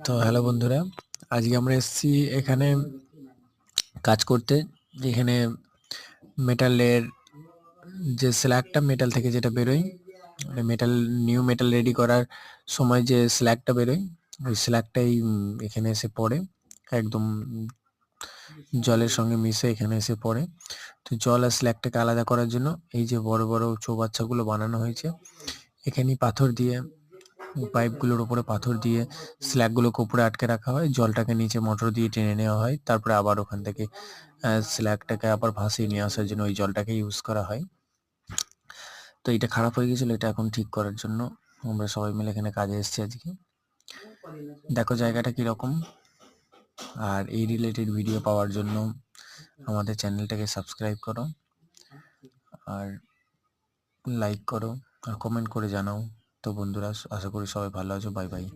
তো হ্যালো বন্ধুরা, আজকে আমরা এসেছি এখানে কাজ করতে। এখানে মেটালের যে স্ল্যাগটা মেটাল থেকে যেটা বেরোয়, মেটাল নিউ মেটাল রেডি করার সময় যে স্ল্যাগটা বেরোয়, ওই স্ল্যাগটাই এখানে এসে পড়ে, একদম জলের সঙ্গে মিশে এখানে এসে পড়ে। তো জল আর স্ল্যাগটাকে আলাদা করার জন্য এই যে বড় বড় চৌবাচ্চাগুলো বানানো হয়েছে। এখানেই পাথর দিয়ে, পাইপগুলোর উপরে পাথর দিয়ে স্ল্যাগগুলোকে উপরে আটকে রাখা হয়, জলটাকে নিচে মোটর দিয়ে টেনে নেওয়া হয়, তারপরে আবার ওখান থেকে স্ল্যাগটাকে আবার ভাসিয়ে নিয়ে আসার জন্য ওই জলটাকে ইউজ করা হয়। তো এটা খারাপ হয়ে গেছিলো, এটা এখন ঠিক করার জন্য আমরা সবাই মিলে এখানে কাজে এসেছি আজকে। দেখো জায়গাটা কীরকম, আর এই রিলেটেড ভিডিও পাওয়ার জন্য আমাদের চ্যানেলটাকে সাবস্ক্রাইব করো, আর লাইক করো, আর কমেন্ট করে জানাও। তো বন্ধুরা, আশা করি সবাই ভালো আছো। Bye bye.